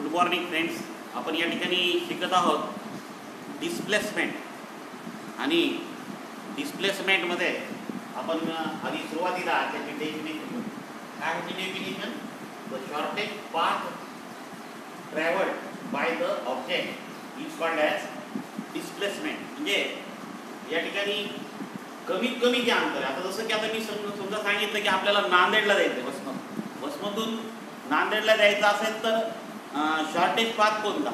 Good morning friends. आपण या ठिकाणी शिकत आहोत डिस्प्लेसमेंट. आणि डिस्प्लेसमेंटमध्ये आपण आधी सुरुवातीला त्याची डेफिनेशन काय होती. Definition the shortage path travelled by the object is called as displacement. म्हणजे या ठिकाणी कमीत कमी जे अंतर आहे. आता जसं की आता मी समजा सांगितलं की आपल्याला नांदेडला जायचं वसमधून नांदेडला जायचं असेल तर शॉर्टेज पाथ कोणता.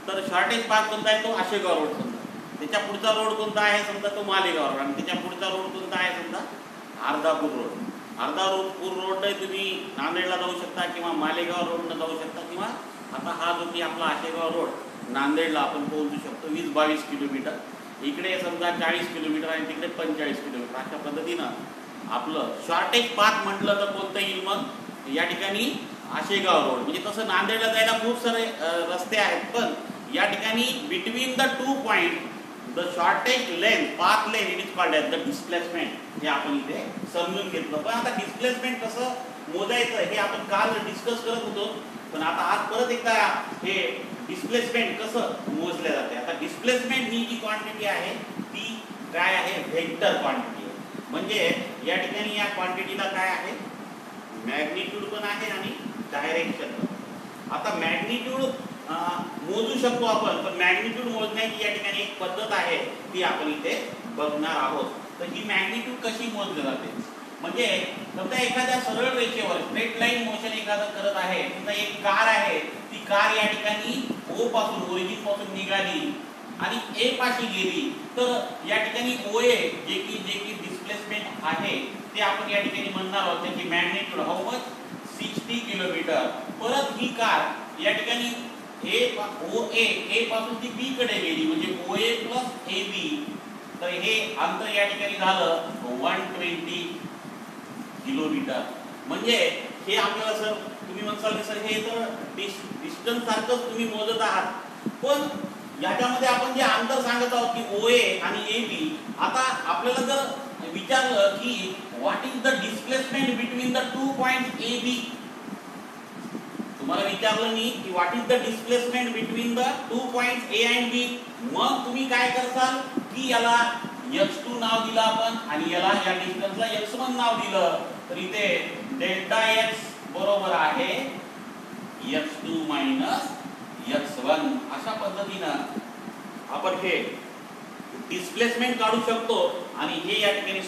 तर शॉर्टेज पाथ कोणता आहे तो आशेगाव रोड समजा. त्याच्या पुढचा रोड कोणता आहे समजा तो मालेगाव रोड. आणि त्याच्या पुढचा रोड कोणता आहे समजा अर्धापूर रोड. अर्धापूर रोडने तुम्ही नांदेडला जाऊ शकता किंवा मालेगाव रोडनं जाऊ शकता किंवा आता हा जो की आपला आशेगाव रोड नांदेडला आपण पोहोचू शकतो 20-22 किलोमीटर. इकडे समजा 40 किलोमीटर आणि तिकडे 45 किलोमीटर. अशा पद्धतीनं आपलं शॉर्टेज पाथ म्हटलं तर कोणतं येईल मग या ठिकाणी आशेगाव रोड. म्हणजे तसं नांदेडला जायला खूप सारे रस्ते आहेत पण या ठिकाणी between the 2 point the shortage length path length it is called as the displacement. हे आपण इथे समजून घेतलं. पण आता डिस्प्लेसमेंट कसं मोजायचं हे आपण काल डिस्कस करत होतो. पण आता आज परत एकदा हे डिस्प्लेसमेंट कसं मोजले जाते. आता डिस्प्लेसमेंट ही जी क्वांटिटी आहे ती काय आहे व्हेक्टर क्वांटिटी आहे. म्हणजे या ठिकाणी या क्वांटिटीला काय आहे मॅग्निट्यूड पण आहे आणि डायरेक्शन पण. आता मॅग्निट्यूड मोजू शकतो आपण पण मॅग्निट्यूड मोजण्याची या ठिकाणी एक पद्धत आहे ती आपण इथे बघणार आहोत. तर ही मॅग्निट्यूड कशी मोजली जाते म्हणजे समजा एखाद्या सरळ रेषेवर स्ट्रेट लाईन मोशन एखादं करत आहे. समजा एक कार आहे ती कार या ठिकाणी ओ पासून ओरिजिन पासून निघाली आणि ए पाशी गेली तर या ठिकाणी ओए जे की डिस्प्लेसमेंट आहे ते आपण या ठिकाणी म्हणणार आहोत त्याची मॅग्निट्यूड हाऊ मच 60 किलोमीटर. परत ही कार या ठिकाणी ए पासून ती बी कडे गेली म्हणजे ओए प्लस ए बी. तर हे अंतर या ठिकाणी झालं 120 किलोमीटर. म्हणजे हे आपल्याला सर तुम्ही म्हणसाल की सर हे तर डिस्टन्स सारखंच तुम्ही मोजत आहात पण याच्यामध्ये आपण जे अंतर सांगत आहोत की ओए आणि ए बी. आता आपल्याला जर विचारलं की what is the displacement between the 2 points A B. तुम्हाला विचारलं मी की what is the displacement between the 2 points A and B. मग तुम्ही काय करसाल की याला x2 नाव दिलं आपण आणि याला या डिस्टन्सला x1 नाव दिलं. तर इथे डेल्टा x बरोबर आहे x2 मायनस x1. अशा पद्धतीनं आपण हे डिस्प्लेसमेंट काढू शकतो. आणि हे या ठिकाणी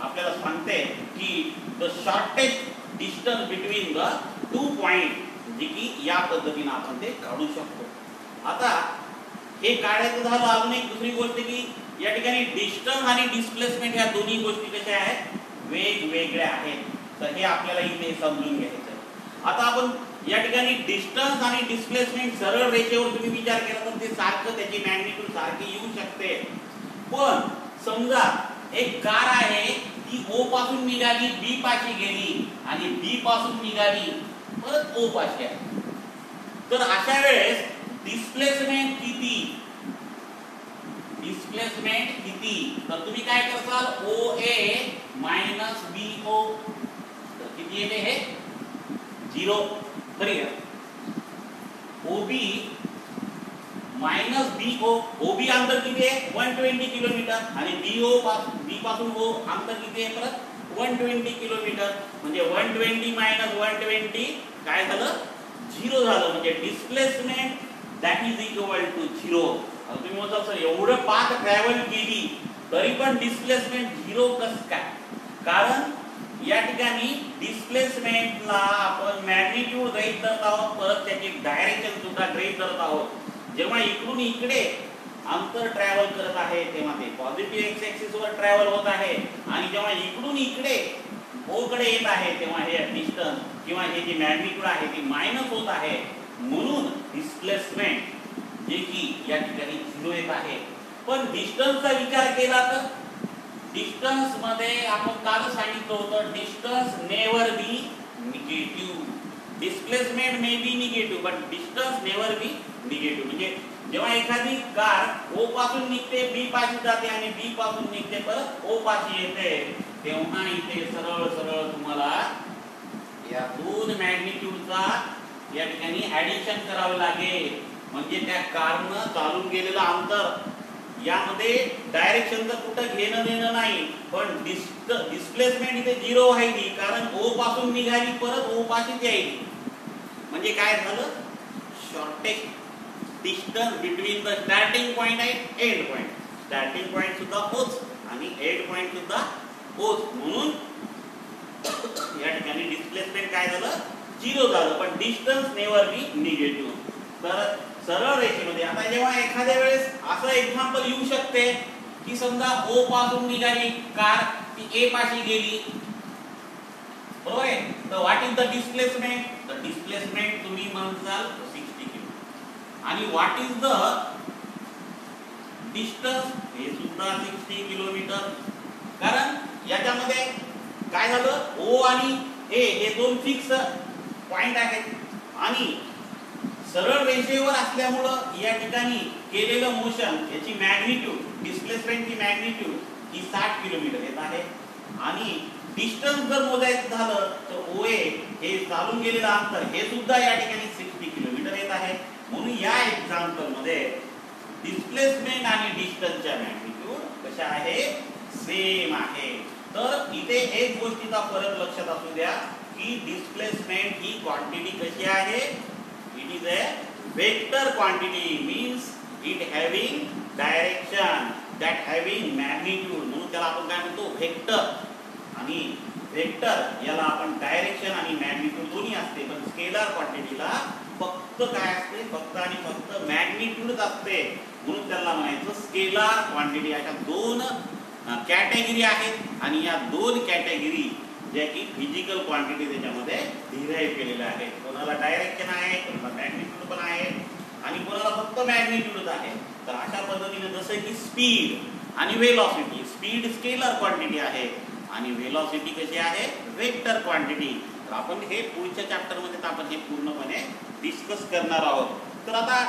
आपल्याला सांगते की the shortage distance between the 2 point जे की या पद्धतीनं आपण ते काढू शकतो. आता हे काढायचं झालं. अजून एक दुसरी गोष्ट की या ठिकाणी डिस्टन्स आणि डिस्प्लेसमेंट ह्या दोन्ही गोष्टी कशा आहेत वेगवेगळ्या आहेत. तर हे आपल्याला इथे समजून घ्यायचं. आता आपण या ठिकाणी डिस्टन्स आणि डिस्प्लेसमेंट सरळ रेषेवर तुम्ही विचार केला तर ते सारखं त्याची मॅग्निट्यूड सारखी येऊ शकते. पण समजा एक कार आहे ती ओ पासून निघाली बी पाशी गेली आणि बी पासून निघाली परत ओ पाशी आहे. तर अशा वेळेस डिस्प्लेसमेंट किती तर तुम्ही काय करसाल ओ ए मायनस बी ओ. तर किती येते हे 0. खरी आहे. O B minus B O. O B अंतर किती आहे 120 किलोमीटर आणि बी पासून ओ अंतर किती आहे परत 120 किलोमीटर. म्हणजे 120 मायनस 120 काय झालं 0 झालं. म्हणजे displacement that is equal to 0. तुम्ही म्हणता सर एवढं पाथ ट्रॅव्हल केली तरी पण डिस्प्लेसमेंट 0 कसं काय. कारण या ठिकाणी डिस्प्लेसमेंटला आपण मॅग्निट्यूड गृहीत धरत आहोत परत त्याची डायरेक्शन सुद्धा गृहीत धरत आहोत. जेव्हा इकडून इकडे अंतर ट्रॅव्हल करत आहे तेव्हा ते पॉझिटिव्ह एक्स ऍक्सिस वर ट्रॅव्हल होत आहे आणि जेव्हा इकडून इकडे ओ कडे येत आहे तेव्हा हे डिस्टन्स किंवा हे जी मॅग्निट्यूड आहे ती मायनस होत आहे. म्हणून डिस्प्लेसमेंट जे की या ठिकाणी 0 येत आहे. पण डिस्टन्सचा विचार केला तर डिस्टन्स मध्ये आपण काल सांगितलं होतं distance never be negative. Displacement may be negative but distance never be negative. म्हणजे जेव्हा एखादी कार ओ पासून निघते बी पाशी जाते आणि बी पासून निघते परत ओ पाशी येते तेव्हा इथे सरळ सरळ तुम्हाला या दोन मॅग्निट्यूडचा या ठिकाणी ऍडिशन करावं लागेल. म्हणजे त्या कारनं चालून गेलेलं अंतर यामध्ये डायरेक्शनचं कुठं घेणं देणं नाही, पण डिस्प्लेसमेंट इथे 0 व्हायची, कारण ओ पासून निघाली परत ओ पाशीच यायची. म्हणजे काय झालं, shortest distance between the starting point and end point. Starting point सुद्धा होच आणि एंड पॉइंट सुद्धा होच, म्हणून या ठिकाणी डिस्प्लेसमेंट काय झालं, 0 झालं. पण डिस्टन्स नेवर बी निगेटिव्ह. तर सरळ रेषेमध्ये आता जेव्हा एखाद्या वेळेस असं एक्झाम्पल येऊ शकते की समजा ओ पासून निघाली कार, ती ए पाशी गेली, बरोबर आहे. तर what is the displacement? The displacement तुम्ही म्हणताल 60 किलोमीटर. आणि व्हॉट इज द डिस्टन्स? हे सुद्धा 60 किलोमीटर. कारण याच्यामध्ये काय झालं, ओ आणि ए हे दोन फिक्स पॉइंट आहेत आणि सरळ रेषेवर असल्यामुळं या ठिकाणी केलेलं मोशन याची मॅग्निट्यूड, डिस्प्लेसमेंटची मॅग्निट्यूड ही 60 किलोमीटर येत आहे. आणि डिस्टन्स जर मोजायचं झालं तर ओ ए हे चालून गेलेलं अंतर हे सुद्धा या ठिकाणी 60 किलोमीटर येत आहे. म्हणून या एक्झाम्पल मध्ये डिस्प्लेसमेंट आणि डिस्टन्सच्या मॅग्निट्यूड कशा आहे, सेम आहे. तर इथे एक गोष्टीचा फरक लक्षात असू द्या की डिस्प्लेसमेंट ही क्वांटिटी कशी आहे, it is a vector quantity, means it having direction that having magnitude. म्हणून त्याला आपण काय म्हणतो, व्हेक्टर. आणि व्हेक्टर याला आपण डायरेक्शन आणि मॅग्निट्यूड दोन्ही असते, पण स्केलर क्वांटिटीला फक्त काय असते, फक्त आणि फक्त मॅग्निट्यूडच असते. म्हणून त्याला म्हणायचं स्केलर क्वांटिटी. अशा दोन कॅटेगरी आहेत आणि या दोन कॅटेगरी ज्या की फिजिकल क्वांटिटी त्याच्यामध्ये डिराईव्ह केलेल्या आहेत. कोणाला डायरेक्शन आहे, कोणाला मॅग्निट्यूड पण आहे आणि कोणाला फक्त मॅग्निट्यूडच आहे. तर अशा पद्धतीने जसं की स्पीड आणि वेलॉसिटी, स्पीड स्केलर क्वांटिटी आहे आणि वेलॉसिटी कशी आहे, वेक्टर क्वांटिटी. तर आपण हे पुढच्या चॅप्टर मध्ये आपण हे पूर्णपणे डिस्कस करणार आहोत. तर आता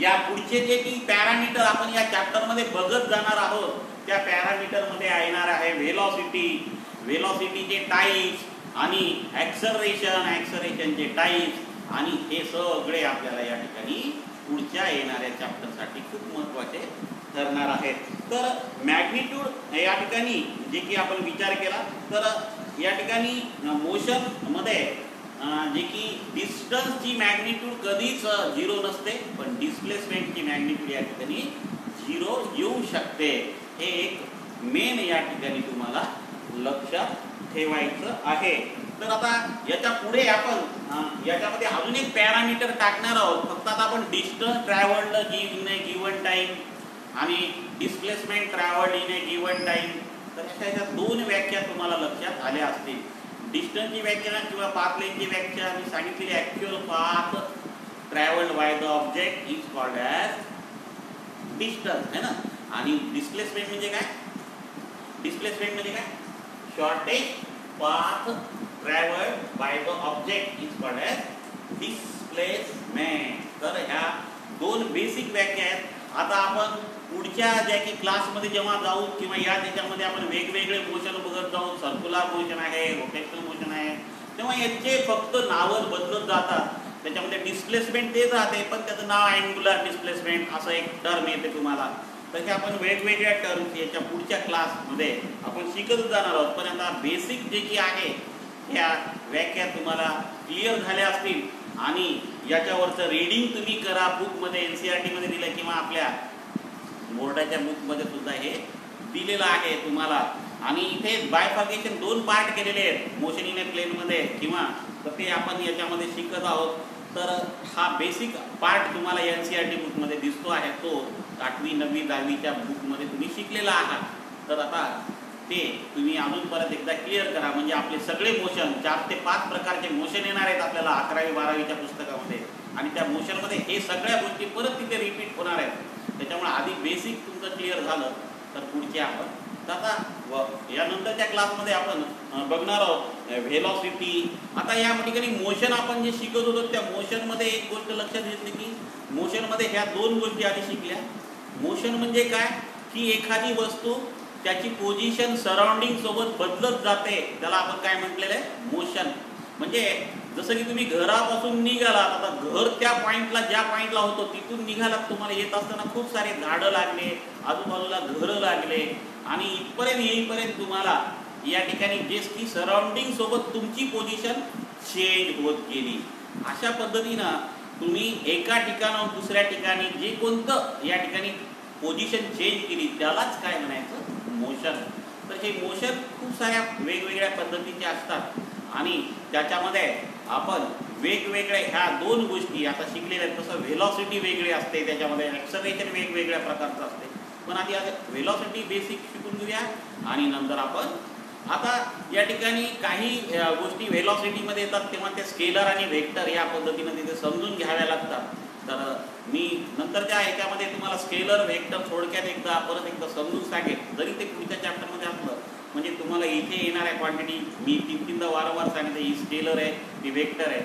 या पुढचे जे की पॅरामीटर आपण या चॅप्टर मध्ये बघत जाणार आहोत, त्या पॅरामीटर मध्ये येणार आहे व्हेलॉसिटी, व्हेलॉसिटीचे टाइप्स आणि ॲक्सलरेशनचे टाइप्स. आणि हे सगळे आपल्याला या ठिकाणी पुढच्या येणाऱ्या चॅप्टर साठी खूप महत्त्वाचे ठरणार आहेत. तर मॅग्निट्यूड या ठिकाणी जे की आपण विचार केला, तर या ठिकाणी मोशन मध्ये जे की डिस्टन्सची मॅग्निट्यूड कधीच 0 नसते, पण डिस्प्लेसमेंटची मॅग्निट्यूड या ठिकाणी 0 येऊ शकते. हे एक मेन या ठिकाणी तुम्हाला लक्षात ठेवायचं आहे. तर आता याच्या पुढे आपण याच्यामध्ये अजून एक पॅरामीटर टाकणार आहोत. फक्त आता आपण distance travelled in a given time आणि displacement travelled in a given time. तर ह्याच्या दोन व्याख्या तुम्हाला लक्षात आल्या असतील. डिस्टन्सची व्याख्या किंवा पाथ लेंथची व्याख्या मी सांगितलेली, actual path travelled by the object is called as distance, है ना. आणि डिस्प्लेसमेंट म्हणजे काय, डिस्प्लेसमेंट म्हणजे काय, shortest path travelled by the object is called as displacement. तर ह्या दोन बेसिक व्याख्या आहेत. आता आपण पुढच्या ज्या की क्लासमध्ये जेव्हा जाऊ किंवा या त्याच्यामध्ये आपण वेगवेगळे मोशन बघत जाऊ, सर्क्युलर मोशन आहे, रोटेशनल मोशन आहे, तेव्हा याचे फक्त नावं बदलत जातात. त्याच्यामध्ये डिस्प्लेसमेंट तेच राहते, पण त्याचं नाव अँग्युलर डिस्प्लेसमेंट असं एक टर्म येते तुम्हाला. तसे आपण वेगवेगळ्या टर्म्स याच्या पुढच्या क्लासमध्ये आपण शिकत जाणार आहोत. पण आता बेसिक जे की आहे ह्या व्याख्या तुम्हाला क्लिअर झाल्या असतील आणि याच्यावरचं रीडिंग तुम्ही करा. बुकमध्ये NCERT मध्ये दिलं किंवा आपल्या बोर्डाच्या बुकमध्ये सुद्धा हे दिलेलं आहे तुम्हाला. आणि इथे बायफर्केशन दोन पार्ट केलेले आहेत, मोशन इन ए प्लेनमध्ये किंवा तर ते आपण याच्यामध्ये शिकत आहोत. तर हा बेसिक पार्ट तुम्हाला NCERT बुकमध्ये दिसतो आहे, तो 8वी 9वी 10वीच्या बुकमध्ये तुम्ही शिकलेला आहात. तर आता ते तुम्ही अजून परत एकदा क्लिअर करा. म्हणजे आपले सगळे मोशन 4 ते 5 प्रकारचे मोशन येणार आहेत आपल्याला 11वी 12वीच्या पुस्तकामध्ये. आणि त्या मोशनमध्ये हे सगळ्या गोष्टी परत तिथे रिपीट होणार आहेत. त्याच्यामुळे आधी बेसिक तुमचं क्लिअर झालं तर पुढचे आपण आता यानंतरच्या क्लासमध्ये आपण बघणार आहोत व्हेलॉसिटी. आता या ठिकाणी मोशन आपण जे शिकत होतो त्या मोशनमध्ये एक गोष्ट लक्षात घेतली की मोशनमध्ये ह्या दोन गोष्टी आधी शिकल्या. मोशन म्हणजे काय की एखादी वस्तू त्याची पोझिशन सराउंडिंग सोबत बदलत जाते, त्याला आपण काय म्हटलेलं आहे, मोशन. म्हणजे जसं की तुम्ही घरापासून निघालात, आता घर त्या पॉईंटला ज्या पॉईंटला होतं तिथून निघालात, तुम्हाला येत असताना खूप सारे झाडं लागले, आजूबाजूला घरं लागले आणि इथपर्यंत येईपर्यंत तुम्हाला या ठिकाणी जेसकी सराउंडिंग सोबत तुमची पोझिशन चेंज होत गेली. अशा पद्धतीनं तुम्ही एका ठिकाणाहून दुसऱ्या ठिकाणी जे कोणतं या ठिकाणी पोझिशन चेंज केली त्यालाच काय म्हणायचं, मोशन. तर हे मोशन खूप साऱ्या वेगवेगळ्या पद्धतीचे असतात आणि त्याच्यामध्ये आपण वेगवेगळ्या ह्या दोन गोष्टी आता शिकलेल्या आहेत. तसं व्हेलॉसिटी वेगळी असते, त्याच्यामध्ये ॲक्सलरेशन वेगवेगळ्या प्रकारचं असते. पण आधी व्हेलॉसिटी बेसिक शिकून घेऊया आणि नंतर आपण आता या ठिकाणी काही गोष्टी व्हेलॉसिटीमध्ये येतात तेव्हा ते स्केलर आणि व्हेक्टर या पद्धतीनं तिथे समजून घ्याव्या लागतात. तर मी नंतरच्या ह्याच्यामध्ये तुम्हाला स्केलर व्हेक्टर थोडक्यात एकदा परत एकदा समजून सांगेन, जरी ते पुढच्या चॅप्टरमध्ये असलं. म्हणजे तुम्हाला इथे येणाऱ्या क्वांटिटी मी तीनदा वारंवार सांगितलं, ही स्केलर आहे, ती व्हेक्टर आहे.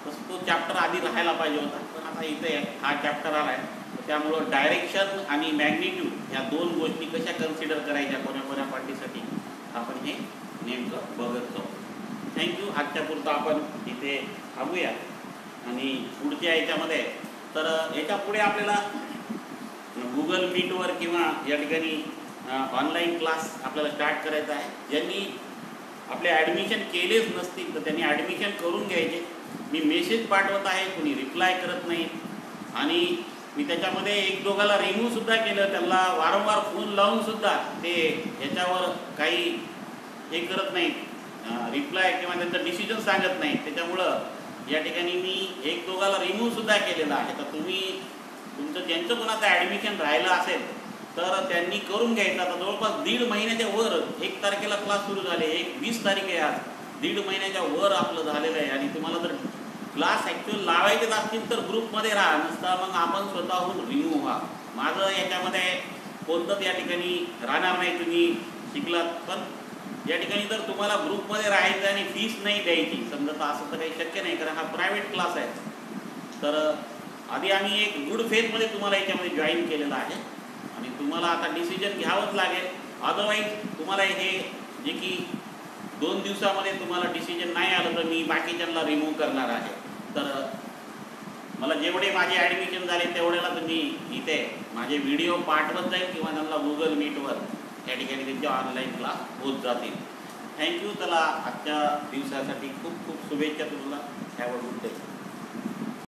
तसं तो चॅप्टर आधी राहायला पाहिजे होता, पण आता इथे हा चॅप्टर आला आहे. त्यामुळं डायरेक्शन आणि मॅग्निट्यूड ह्या दोन गोष्टी कशा कन्सिडर करायच्या कोण्या क्वांटिटीसाठी आपण हे नेमकं बघत जाऊ. थँक्यू. आजच्या पुरतं आपण इथे थांबूया आणि पुढच्या याच्यामध्ये तर याच्या पुढे आपल्याला गुगल मीटवर किंवा या ठिकाणी ऑनलाईन क्लास आपल्याला स्टार्ट करायचा आहे. ज्यांनी आपले ॲडमिशन केलेच नसतील तर त्यांनी ॲडमिशन करून घ्यायचे. मी मेसेज पाठवत आहे, कुणी रिप्लाय करत नाही आणि मी त्याच्यामध्ये एक दोघाला रिमूव्हसुद्धा केलं. त्यांना वारंवार फोन लावूनसुद्धा ते याच्यावर काही हे करत नाहीत, रिप्लाय किंवा त्यांचं डिसिजन सांगत नाही. त्याच्यामुळं या ठिकाणी मी एक दोघाला रिमूव्हसुद्धा केलेलं आहे. तर तुम्ही तुमचं ज्यांचं कोणाचं ॲडमिशन राहिलं असेल तर त्यांनी करून घ्यायचं. आता जवळपास 1.5 महिन्याच्या वर 1 तारखेला क्लास सुरू झाले, 20 तारीख आहे आज, 1.5 महिन्याच्या वर आपलं झालेलं आहे. आणि तुम्हाला जर क्लास ॲक्च्युअल लावायचेच असतील तर ग्रुपमध्ये राहा, नसता मग आपण स्वतःहून रिमूव्ह व्हा. माझं याच्यामध्ये कोणतंच या ठिकाणी राहणार नाही. तुम्ही शिकलात पण या ठिकाणी जर तुम्हाला ग्रुपमध्ये राहायचं आणि फीस नाही द्यायची समजा, तर असं तर काही शक्य नाही, कारण हा प्रायव्हेट क्लास आहे. तर आधी आम्ही एक गुड फेथमध्ये तुम्हाला याच्यामध्ये जॉईन केलेलं आहे आणि तुम्हाला आता डिसिजन घ्यावंच लागेल. अदरवाईज तुम्हाला हे जे की 2 दिवसामध्ये तुम्हाला डिसिजन नाही आलं तर मी बाकीच्यांना रिमूव्ह करणार आहे. तर मला जेवढे माझे ॲडमिशन झाले तेवढ्याला तुम्ही इथे माझे व्हिडिओ पाठवत जाईल किंवा त्यांना गुगल मीटवर त्या ठिकाणी त्यांचे ऑनलाईन क्लास होत जातील. थँक्यू. चला, आजच्या दिवसासाठी खूप खूप शुभेच्छा तुम्हाला. Have a good day.